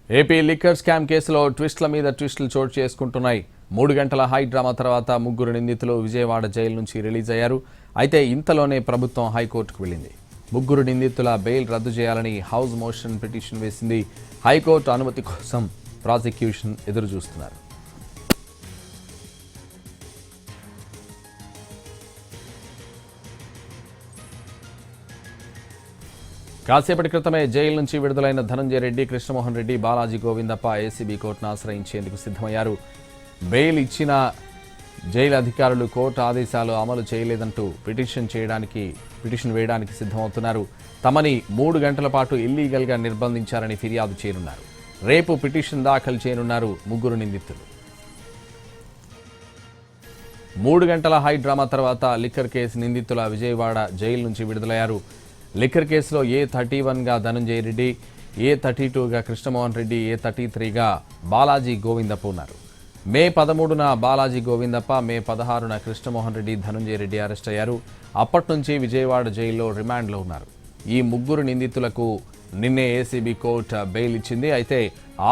AP liquor scam కేసులో ట్విస్ట్ల మీద ట్విస్టులు చోటు చేసుకుంటున్నాయి. 3 గంటల హై డ్రామా తర్వాత ముగ్గురు నిందితులు విజయవాడ జైలు నుంచి రిలీజ్ అయ్యారు. అయితే ఇంతలోనే ప్రభుత్వం హైకోర్టుకు వెళ్లింది. ముగ్గురు నిందితుల బెయిల్ రద్దు చేయాలని హౌస్ మోషన్ పిటిషన్ వేసింది. హైకోర్టు అనుమతి కోసం ప్రాసిక్యూషన్ ఎదురు చూస్తున్నారు. కాసేపటి క్రితమే జైలు నుంచి విడుదలైన ధనంజయ రెడ్డి, కృష్ణమోహన్ రెడ్డి, బాలాజీ గోవిందప్ప ఏసీబీ కోర్టును ఆశ్రయించేందుకు సిద్ధమయ్యారు. బెయిల్ ఇచ్చిన జైలు అధికారులు కోర్టు ఆదేశాలు అమలు చేయలేదంటూ పిటిషన్ వేయడానికి సిద్ధమవుతున్నారు. తమని 3 గంటల పాటు ఇల్లీగల్గా నిర్బంధించారని ఫిర్యాదు చేయనున్నారు. రేపు పిటిషన్ దాఖలు చేయనున్నారు ముగ్గురు నిందితులు. 3 గంటల హై డ్రామా తర్వాత లిక్కర్ కేసు నిందితుల విజయవాడ జైలు నుంచి విడుదలయ్యారు. లిక్కర్ కేసులో A31గా ధనంజయ రెడ్డి, A32గా కృష్ణమోహన్ రెడ్డి, A33గా బాలాజీ గోవిందప్ప ఉన్నారు. మే 13న బాలాజీ గోవిందప్ప, మే 16న కృష్ణమోహన్ రెడ్డి, ధనంజయ రెడ్డి అరెస్ట్ అయ్యారు. అప్పటి నుంచి విజయవాడ జైల్లో రిమాండ్లో ఉన్నారు. ఈ ముగ్గురు నిందితులకు నిన్నే ఏసీబీ కోర్టు బెయిల్ ఇచ్చింది. అయితే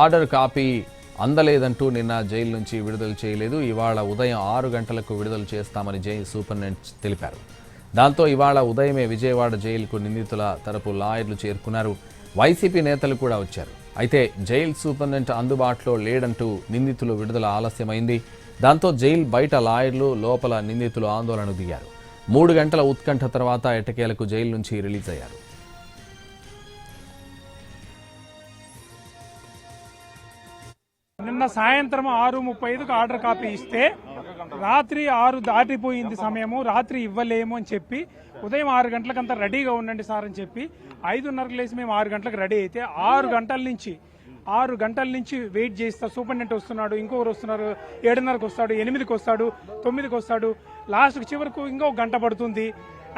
ఆర్డర్ కాపీ అందలేదంటూ నిన్న జైలు నుంచి విడుదల చేయలేదు. ఇవాళ ఉదయం 6 గంటలకు విడుదల చేస్తామని జైలు సూపరింటెండెంట్ తెలిపారు. దాంతో ఇవాళ ఉదయమే విజయవాడ జైలుకు నిందితుల తరపు లాయర్లు చేరుకున్నారు. వైసీపీ నేతలు కూడా వచ్చారు. అయితే జైలు సూపరింటెండెంట్ అందుబాటులో లేడంటూ నిందితులు విడుదల ఆలస్యమైంది. దాంతో జైలు బయట లాయర్లు, లోపల నిందితులు ఆందోళనకు దిగారు. 3 గంటల ఉత్కంఠ తర్వాత ఎట్టకేలకు జైలు నుంచి రిలీజ్ అయ్యారు. నిన్న సాయంత్రం 6:35కు ఆర్డర్ కాపీ ఇస్తే రాత్రి 6 దాటిపోయింది సమయము, రాత్రి ఇవ్వలేము అని చెప్పి ఉదయం 6 గంటలకంతా రెడీగా ఉండండి సార్ అని చెప్పి 5:30కు లేచి మేము 6 గంటలకు రెడీ అయితే 6 గంటల నుంచి వెయిట్ చేస్తా. సూపరింటెండెంట్ వస్తున్నాడు, ఇంకొకరు వస్తున్నారు, 7:30కు వస్తాడు, 8కి వస్తాడు, 9కి వస్తాడు, లాస్ట్కి చివరకు ఇంకొక గంట పడుతుంది.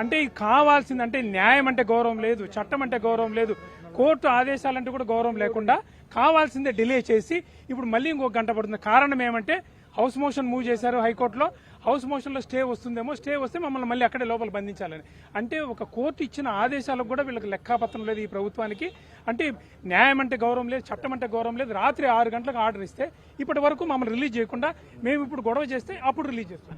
అంటే కావాల్సింది అంటే న్యాయం అంటే గౌరవం లేదు, చట్టం అంటే గౌరవం లేదు, కోర్టు ఆదేశాలంటే కూడా గౌరవం లేకుండా కావాల్సిందే డిలే చేసి ఇప్పుడు మళ్ళీ ఇంకొక గంట పడుతుంది. కారణం ఏమంటే హౌస్ మోషన్ మూవ్ చేశారు హైకోర్టులో. హౌస్ మోషన్లో స్టే వస్తుందేమో, స్టే వస్తే మమ్మల్ని మళ్ళీ అక్కడే లోపల బంధించాలని. అంటే ఒక కోర్టు ఇచ్చిన ఆదేశాలకు కూడా వీళ్ళకి లెక్కాపత్రం లేదు ఈ ప్రభుత్వానికి. అంటే న్యాయం అంటే గౌరవం లేదు, చట్టం అంటే గౌరవం లేదు. రాత్రి 6 గంటలకు ఆర్డర్ ఇస్తే ఇప్పటి వరకు మమ్మల్ని రిలీజ్ చేయకుండా మేము ఇప్పుడు గొడవ చేస్తే అప్పుడు రిలీజ్ చేస్తాం.